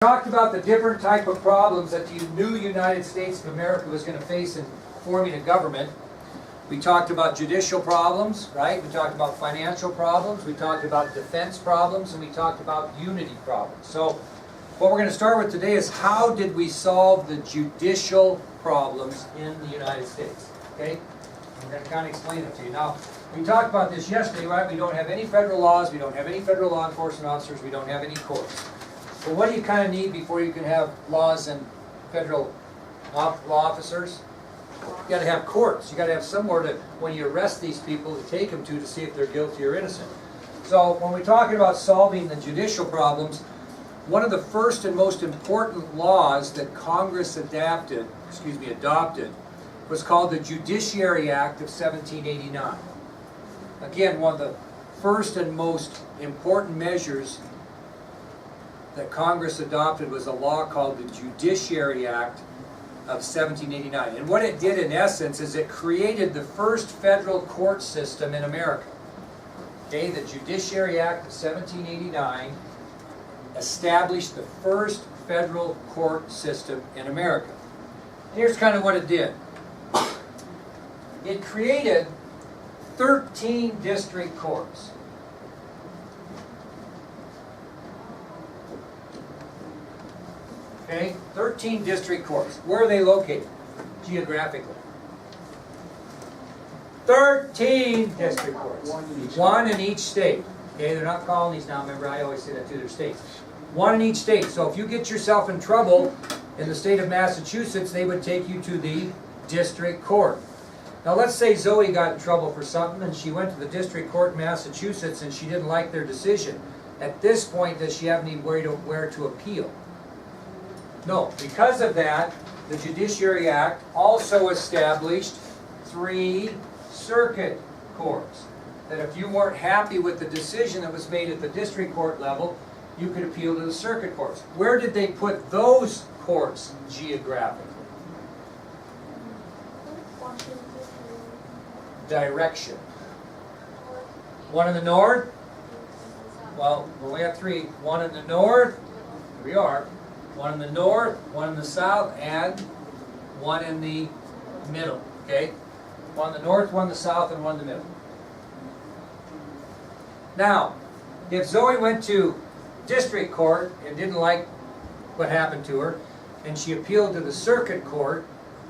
Talked about the different type of problems that the new United States of America was going to face in forming a government. We talked about judicial problems, right? We talked about financial problems, we talked about defense problems, and we talked about unity problems. So what we're going to start with today is how did we solve the judicial problems in the United States, okay? I'm going to kind of explain it to you. Now, we talked about this yesterday, right? We don't have any federal laws, we don't have any federal law enforcement officers, we don't have any courts. So what do you kind of need before you can have laws and federal law officers? You got to have courts. You got to have somewhere to, when you arrest these people, to take them to see if they're guilty or innocent. So when we're talking about solving the judicial problems, one of the first and most important laws that Congress adopted was called the Judiciary Act of 1789. Again, one of the first and most important measures that Congress adopted was a law called the Judiciary Act of 1789. And what it did in essence is it created the first federal court system in America. Okay, the Judiciary Act of 1789 established the first federal court system in America. Here's kind of what it did. It created 13 district courts. Okay, 13 district courts. Where are they located geographically? 13 district courts. One in each state. Okay, they're not colonies now. Remember, I always say that too. They're states. One in each state. So if you get yourself in trouble in the state of Massachusetts, they would take you to the district court. Now let's say Zoe got in trouble for something and she went to the district court in Massachusetts and she didn't like their decision. At this point, does she have anywhere to appeal? No. Because of that, the Judiciary Act also established 3 circuit courts. That if you weren't happy with the decision that was made at the district court level, you could appeal to the circuit courts. Where did they put those courts geographically? Direction. One in the north? Well, we have 3. One in the north. Here we are. One in the north, one in the south, and one in the middle. Okay? One in the north, one in the south, and one in the middle. Now, if Zoe went to district court and didn't like what happened to her, and she appealed to the circuit court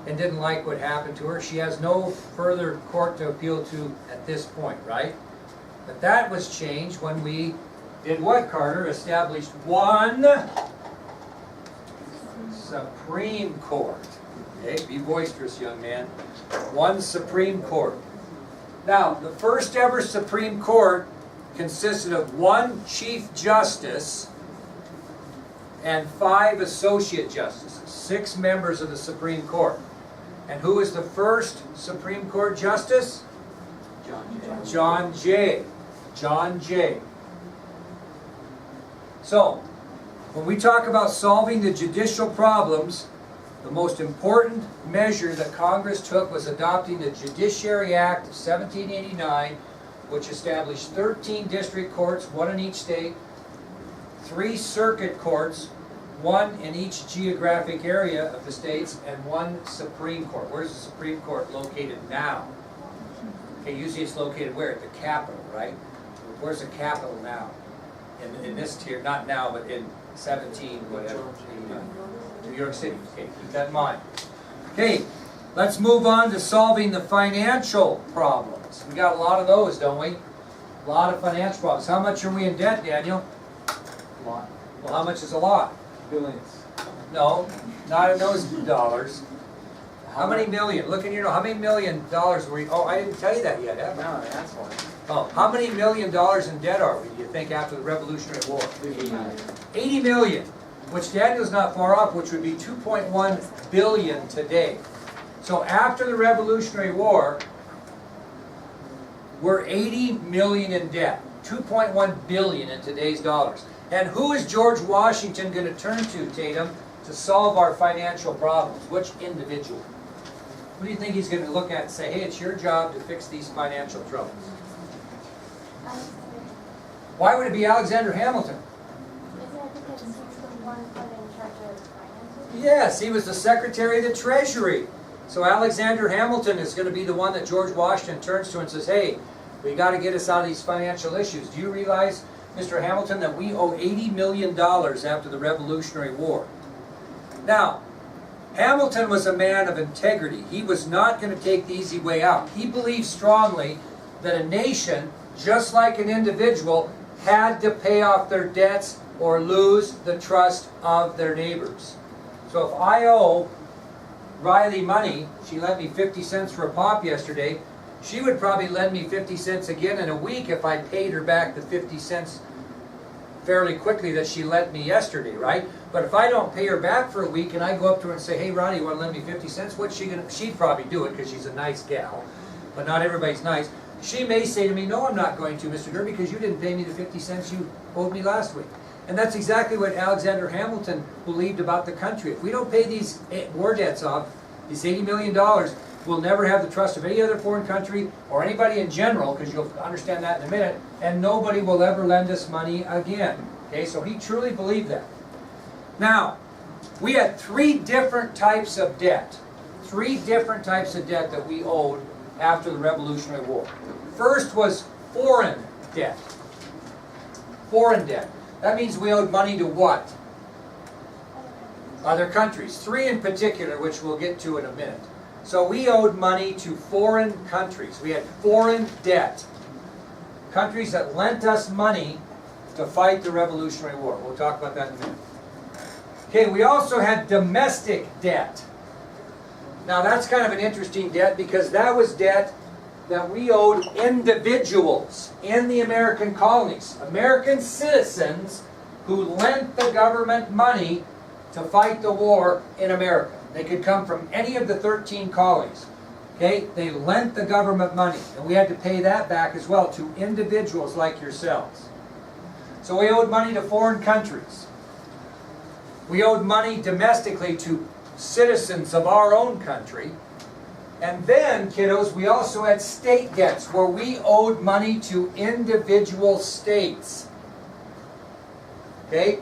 and didn't like what happened to her, she has no further court to appeal to at this point, right? But that was changed when we did what, Carter? Established one Supreme Court. Okay, be boisterous, young man. One Supreme Court. Now, the first ever Supreme Court consisted of 1 Chief Justice and 5 Associate Justices, 6 members of the Supreme Court. And who was the first Supreme Court Justice? John Jay. John Jay. So, when we talk about solving the judicial problems, the most important measure that Congress took was adopting the Judiciary Act of 1789, which established 13 district courts, 1 in each state, 3 circuit courts, 1 in each geographic area of the states, and 1 Supreme Court. Where's the Supreme Court located now? Okay, usually it's located where? At the Capitol, right? Where's the Capitol now? In this tier, not now, but in 17, whatever. New York City. Okay, keep that in mind. Okay, let's move on to solving the financial problems. We got a lot of those, don't we? A lot of financial problems. How much are we in debt, Daniel? A lot. Well, how much is a lot? Billions. No, not in those dollars. How many million? Look in your note. How many $1 million were we? Oh, I didn't tell you that yet, have I? No, that's one. Oh, how many $1 million in debt are we, do you think, after the Revolutionary War? 80 million, which Daniel's not far off, which would be 2.1 billion today. So after the Revolutionary War, we're 80 million in debt, 2.1 billion in today's dollars. And who is George Washington going to turn to, Tatum, to solve our financial problems? Which individual? What do you think he's going to look at and say, hey, it's your job to fix these financial troubles? Why would it be Alexander Hamilton? Isn't it because he's the one putting Yes, he was the Secretary of the Treasury. So Alexander Hamilton is going to be the one that George Washington turns to and says, hey, we got to get us out of these financial issues. Do you realize, Mr. Hamilton, that we owe $80 million after the Revolutionary War? Now, Hamilton was a man of integrity. He was not going to take the easy way out. He believed strongly that a nation, just like an individual, had to pay off their debts or lose the trust of their neighbors. So if I owe Riley money, she lent me 50 cents for a pop yesterday, she would probably lend me 50 cents again in a week if I paid her back the 50 cents fairly quickly that she lent me yesterday, right? But if I don't pay her back for a week and I go up to her and say, hey Ronnie, you want to lend me 50 cents? What's she gonna, she'd probably do it because she's a nice gal, but not everybody's nice. She may say to me, no, I'm not going to, Mr. Derby, because you didn't pay me the 50 cents you owed me last week. And that's exactly what Alexander Hamilton believed about the country. If we don't pay these war debts off, these $80 million, we'll never have the trust of any other foreign country or anybody in general, because you'll understand that in a minute, and nobody will ever lend us money again. Okay, so he truly believed that. Now, we had three different types of debt. Three different types of debt that we owed after the Revolutionary War. First was foreign debt. Foreign debt. That means we owed money to what? Other countries. Three in particular, which we'll get to in a minute. So we owed money to foreign countries. We had foreign debt. Countries that lent us money to fight the Revolutionary War. We'll talk about that in a minute. Okay, we also had domestic debt. Now that's kind of an interesting debt because that was debt that we owed individuals in the American colonies. American citizens who lent the government money to fight the war in America. They could come from any of the 13 colonies. Okay, they lent the government money, and we had to pay that back as well to individuals like yourselves. So we owed money to foreign countries. We owed money domestically to citizens of our own country. And then, kiddos, we also had state debts where we owed money to individual states. Okay?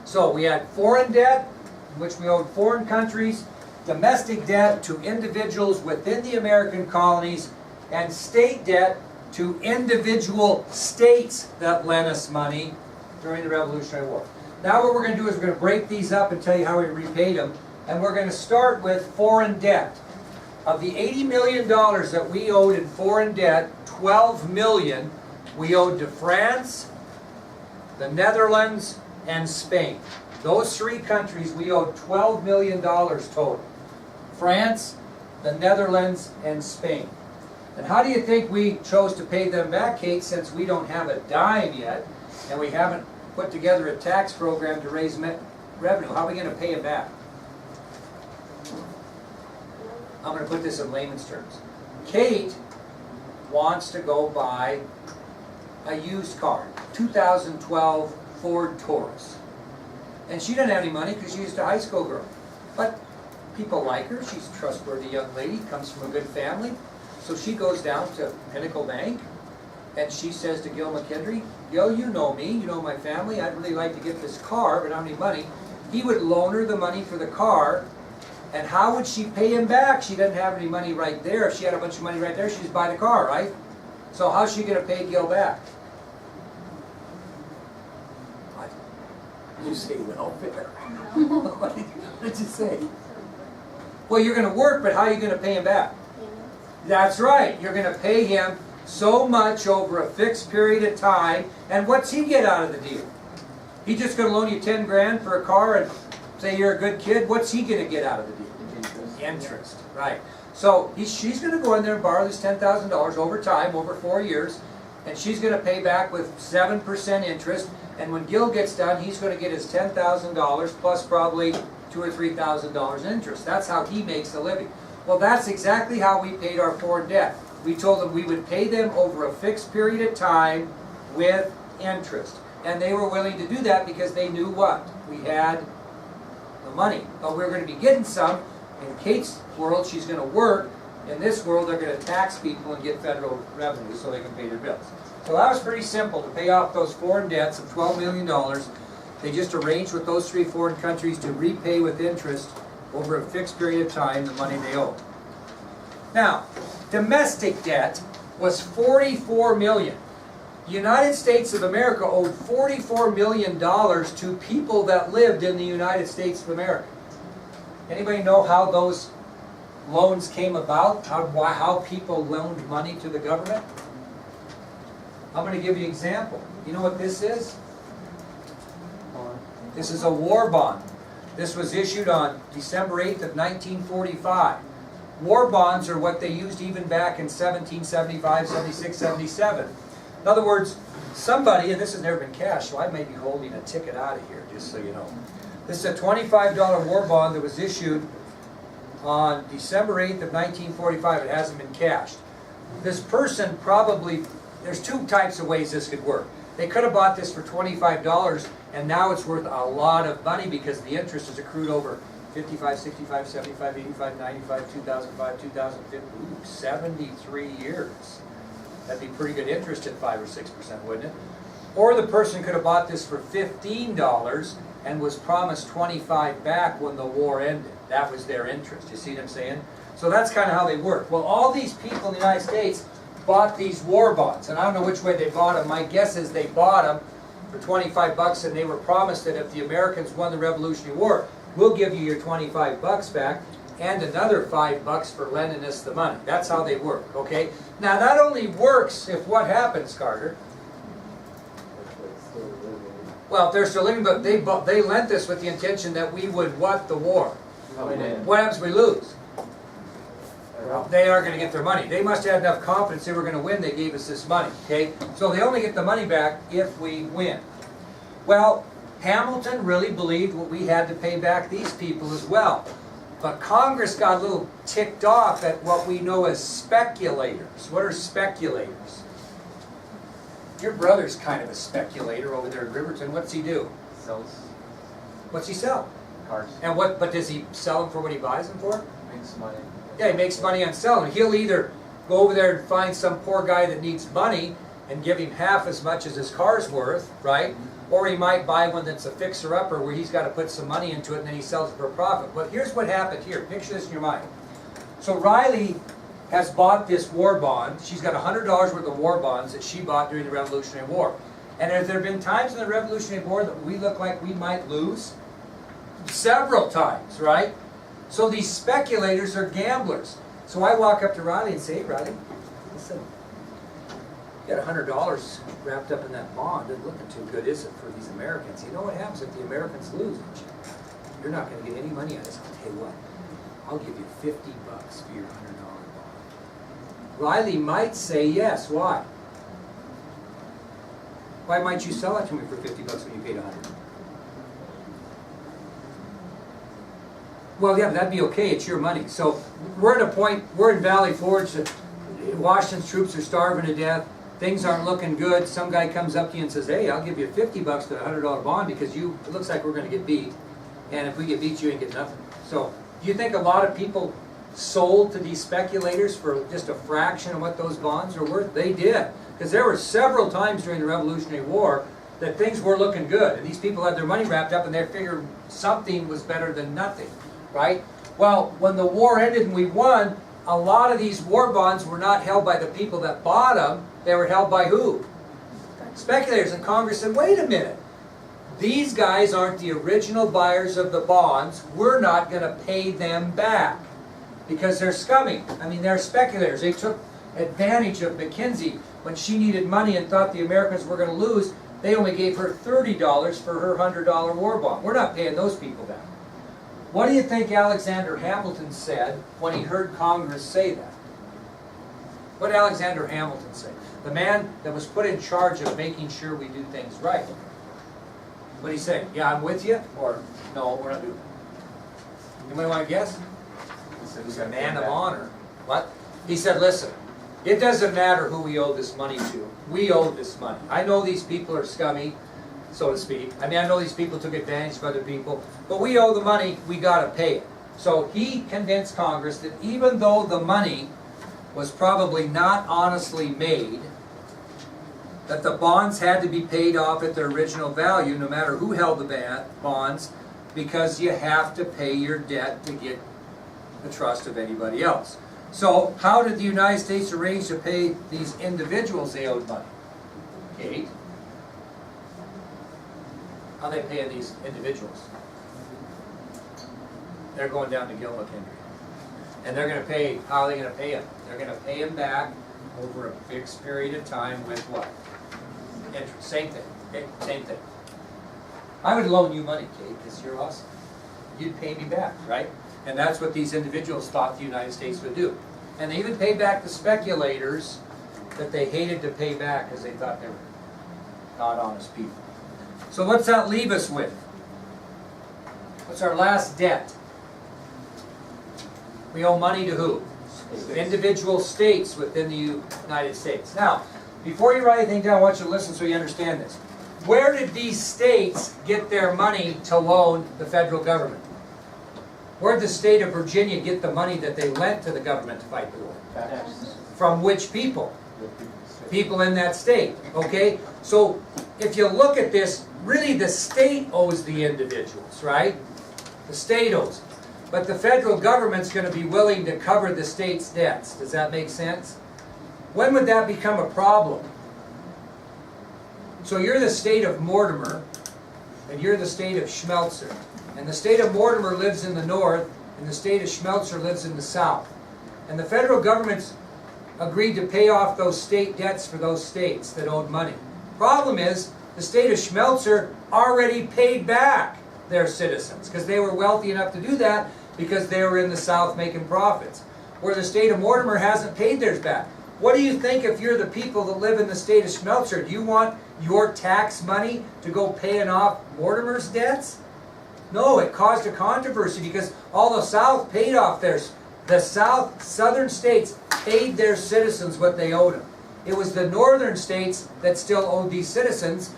So we had foreign debt, in which we owed foreign countries, domestic debt to individuals within the American colonies, and state debt to individual states that lent us money during the Revolutionary War. Now what we're going to do is we're going to break these up and tell you how we repaid them. And we're going to start with foreign debt. Of the $80 million that we owed in foreign debt, $12 million we owed to France, the Netherlands, and Spain. Those three countries we owed $12 million total. France, the Netherlands, and Spain. And how do you think we chose to pay them back, Kate, since we don't have a dime yet, and we haven't put together a tax program to raise revenue? How are we going to pay them back? I'm going to put this in layman's terms. Kate wants to go buy a used car, 2012 Ford Taurus. And she didn't have any money because she's just a high school girl. But people like her. She's a trustworthy young lady, comes from a good family. So she goes down to Pinnacle Bank and she says to Gil McKendry, Gil, you know me, you know my family, I'd really like to get this car, but I don't have any money. He would loan her the money for the car. And how would she pay him back? She doesn't have any money right there. If she had a bunch of money right there, she'd just buy the car, right? So how's she going to pay Gil back? What? You say welfare. What did you say? Well, you're going to work, but how are you going to pay him back? That's right. You're going to pay him so much over a fixed period of time. And what's he get out of the deal? He's just going to loan you 10 grand for a car and say you're a good kid. What's he going to get out of the deal? Interest, right. So she's going to go in there and borrow this $10,000 over time, over 4 years, and she's going to pay back with 7% interest. And when Gil gets done, he's going to get his $10,000 plus probably $2,000 or $3,000 in interest. That's how he makes a living. Well, that's exactly how we paid our foreign debt. We told them we would pay them over a fixed period of time with interest. And they were willing to do that because they knew what? We had the money. But we were going to be getting some. In Kate's world, she's going to work. In this world, they're going to tax people and get federal revenue so they can pay their bills. So that was pretty simple to pay off those foreign debts of $12 million. They just arranged with those 3 foreign countries to repay with interest over a fixed period of time the money they owe. Now, domestic debt was $44 million. The United States of America owed $44 million to people that lived in the United States of America. Anybody know how those loans came about? How people loaned money to the government? I'm going to give you an example. You know what this is? This is a war bond. This was issued on December 8th of 1945. War bonds are what they used even back in 1775, 76, 77. In other words, somebody, and this has never been cashed, so I may be holding a ticket out of here, just so you know. This is a $25 war bond that was issued on December 8th of 1945. It hasn't been cashed. This person probably, there's 2 types of ways this could work. They could have bought this for $25, and now it's worth a lot of money because the interest is accrued over 55, 65, 75, 85, 95, 2005, 2005, 73 years. That'd be pretty good interest at 5 or 6%, wouldn't it? Or the person could have bought this for $15 and was promised 25 back when the war ended. That was their interest. You see what I'm saying? So that's kind of how they work. Well, all these people in the United States bought these war bonds, and I don't know which way they bought them. My guess is they bought them for 25 bucks, and they were promised that if the Americans won the Revolutionary War, we'll give you your 25 bucks back and another 5 bucks for lending us the money. That's how they work, okay? Now that only works if what happens, Carter? Well, if they're still living, but they lent this with the intention that we would what the war? What happens if we lose? They are going to get their money. They must have had enough confidence they were going to win. They gave us this money, okay? So they only get the money back if we win. Well, Hamilton really believed what we had to pay back these people as well. But Congress got a little ticked off at what we know as speculators. What are speculators? Your brother's kind of a speculator over there at Riverton. What's he do? Sells What's he sell? cars. And what? But does he sell them for what he buys them for? Makes money. Yeah, he makes money on selling. He'll either go over there and find some poor guy that needs money and give him half as much as his car's worth, right? Or he might buy one that's a fixer-upper where he's got to put some money into it and then he sells it for a profit. But here's what happened here. Picture this in your mind. So Riley has bought this war bond. She's got $100 worth of war bonds that she bought during the Revolutionary War. And have there been times in the Revolutionary War that we look like we might lose? Several times, right? So these speculators are gamblers. So I walk up to Riley and say, hey, Riley, listen, you got $100 wrapped up in that bond. Isn't looking too good, is it, for these Americans? You know what happens if the Americans lose? You're not going to get any money out of this. I'll tell you what, I'll give you 50 bucks for your $100 bond. Riley might say yes. Why? Why might you sell it to me for 50 bucks when you paid 100? Well, yeah, that'd be okay. It's your money. So we're at a point, we're in Valley Forge. Washington's troops are starving to death. Things aren't looking good. Some guy comes up to you and says, hey, I'll give you 50 bucks for the $100 bond because it looks like we're going to get beat. And if we get beat, you ain't get nothing. So do you think a lot of people sold to these speculators for just a fraction of what those bonds are worth? They did. Because there were several times during the Revolutionary War that things were looking good. And these people had their money wrapped up and they figured something was better than nothing. Right? Well, when the war ended and we won, a lot of these war bonds were not held by the people that bought them. They were held by who? Speculators. And Congress said, wait a minute. These guys aren't the original buyers of the bonds. We're not going to pay them back because they're scummy. I mean, they're speculators. They took advantage of McKinsey when she needed money and thought the Americans were going to lose. They only gave her $30 for her $100 war bond. We're not paying those people back. What do you think Alexander Hamilton said when he heard Congress say that? What did Alexander Hamilton say? The man that was put in charge of making sure we do things right. What did he say? Yeah, I'm with you? Or, no, we're not doing that. Anybody want to guess? He's a man of honor. What? He said, listen, it doesn't matter who we owe this money to. We owe this money. I know these people are scummy, so to speak. I mean, I know these people took advantage of other people, but we owe the money, we got to pay it. So he convinced Congress that even though the money was probably not honestly made, that the bonds had to be paid off at their original value, no matter who held the bonds, because you have to pay your debt to get the trust of anybody else. So, how did the United States arrange to pay these individuals they owed money? Kate? How they pay these individuals? They're going down to Gillick, and they're going to pay. How are they going to pay them? They're going to pay them back over a fixed period of time with what? Interest. Same thing. Okay? Same thing. I would loan you money, Kate, because you're awesome. You'd pay me back, right? And that's what these individuals thought the United States would do. And they even paid back the speculators that they hated to pay back because they thought they were not honest people. So what's that leave us with? What's our last debt? We owe money to who? Individual states within the United States. Now, before you write anything down, I want you to listen so you understand this. Where did these states get their money to loan the federal government? Where did the state of Virginia get the money that they lent to the government to fight the war? From which people? People in that state. Okay? So, if you look at this, really the state owes the individuals, right? The state owes. But the federal government's going to be willing to cover the state's debts. Does that make sense? When would that become a problem? So you're the state of Mortimer, and you're the state of Schmelzer. And the state of Mortimer lives in the north, and the state of Schmelzer lives in the south. And the federal government's agreed to pay off those state debts for those states that owed money. Problem is, the state of Schmelzer already paid back their citizens, because they were wealthy enough to do that because they were in the south making profits. Where the state of Mortimer hasn't paid theirs back. What do you think if you're the people that live in the state of Schmelzer? Do you want your tax money to go paying off Mortimer's debts? No, it caused a controversy because all the South paid off theirs. The southern states paid their citizens what they owed them. It was the northern states that still owed these citizens.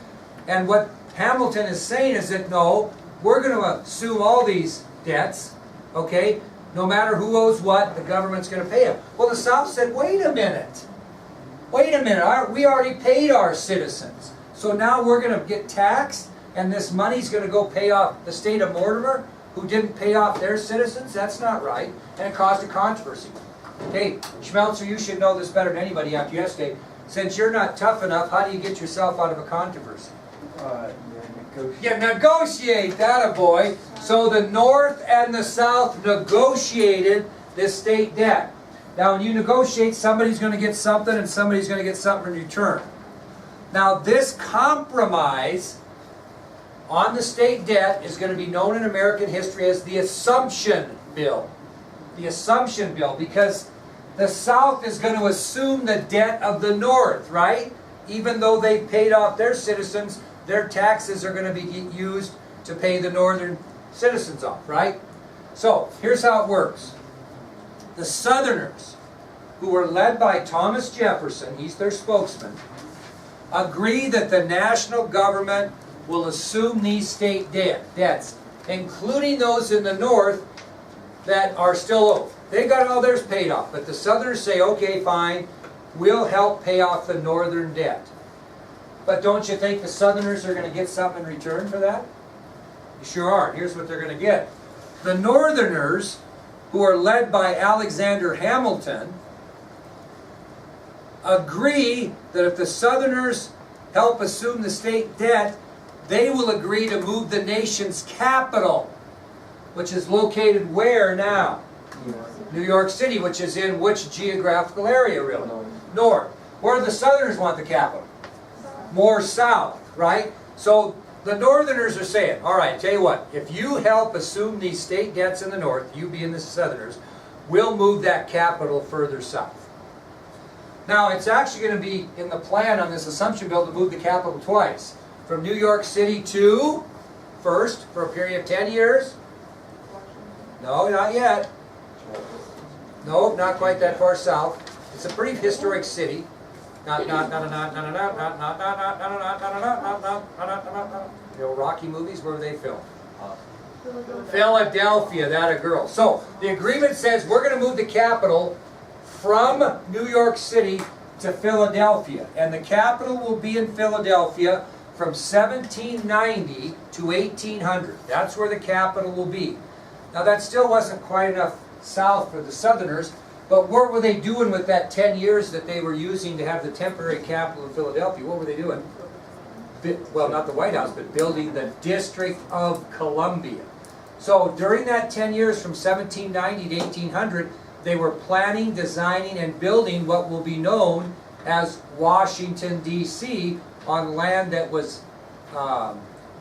And what Hamilton is saying is that no, we're going to assume all these debts, okay? No matter who owes what, the government's going to pay them. Well, the South said, wait a minute. Wait a minute, we already paid our citizens. So now we're going to get taxed, and this money's going to go pay off the state of Mortimer, who didn't pay off their citizens? That's not right. And it caused a controversy. Hey, Schmelzer, you should know this better than anybody after yesterday. Since you're not tough enough, how do you get yourself out of a controversy? You negotiate, that a boy. So the North and the South negotiated this state debt. Now when you negotiate, somebody's going to get something and somebody's going to get something in return. Now this compromise on the state debt is going to be known in American history as the Assumption Bill. The Assumption Bill, because the South is going to assume the debt of the North, right? Even though they've paid off their citizens, their taxes are going to be used to pay the northern citizens off, right? So, here's how it works. The Southerners, who were led by Thomas Jefferson, he's their spokesman, agree that the national government will assume these state debts, including those in the north that are still owed. They got all theirs paid off, but the Southerners say, okay, fine, we'll help pay off the northern debt. But don't you think the Southerners are going to get something in return for that? You sure are. Here's what they're going to get. The Northerners, who are led by Alexander Hamilton, agree that if the Southerners help assume the state debt, they will agree to move the nation's capital, which is located where now? New York City, which is in which geographical area, really? North. Where do the Southerners want the capital? More south, right? So the Northerners are saying, all right, tell you what, if you help assume these state debts in the north, you being the Southerners, we'll move that capital further south. Now, it's actually going to be in the plan on this assumption bill to move the capital twice. From New York City to, first, for a period of 10 years. No, not yet. No, not quite that far south. It's a pretty historic city. You know, Rocky movies, where were they filmed? Philadelphia, that a girl. So, the agreement says we're going to move the capital from New York City to Philadelphia. And the capital will be in Philadelphia from 1790 to 1800. That's where the capital will be. Now that still wasn't quite enough south for the Southerners, but what were they doing with that 10 years that they were using to have the temporary capital in Philadelphia? What were they doing? Well, not the White House, but building the District of Columbia. So during that 10 years from 1790 to 1800, they were planning, designing, and building what will be known as Washington, D.C. on land that was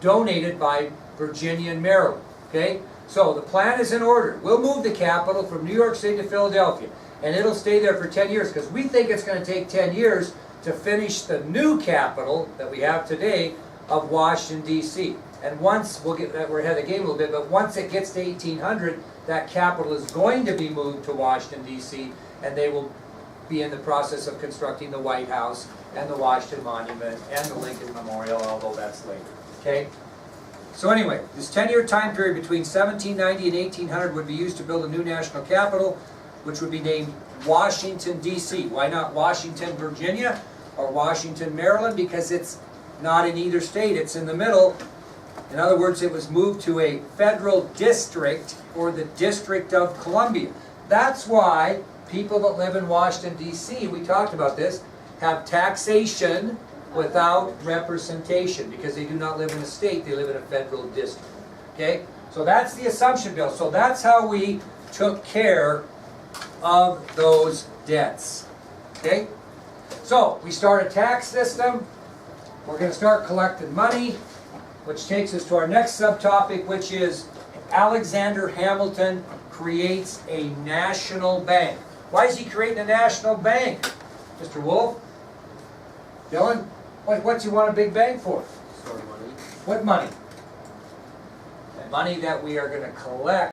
donated by Virginia and Maryland. Okay? So the plan is in order. We'll move the capital from New York City to Philadelphia, and it'll stay there for 10 years because we think it's going to take 10 years to finish the new capital that we have today of Washington, D.C. And once, we're ahead of the game a little bit, but once it gets to 1800, that capital is going to be moved to Washington, D.C., and they will be in the process of constructing the White House and the Washington Monument and the Lincoln Memorial, although that's later. Okay? So anyway, this 10-year time period between 1790 and 1800 would be used to build a new national capital, which would be named Washington, D.C. Why not Washington, Virginia, or Washington, Maryland? Because it's not in either state, it's in the middle. In other words, it was moved to a federal district, or the District of Columbia. That's why people that live in Washington, D.C., we talked about this, have taxation without representation, because they do not live in a state, they live in a federal district. Okay? So that's the assumption bill. So that's how we took care of those debts. Okay? So we start a tax system. We're going to start collecting money, which takes us to our next subtopic, which is Alexander Hamilton creates a national bank. Why is he creating a national bank? Mr. Wolf? Dylan? What's he want a big bank for? Store money. What money? The money that we are going to collect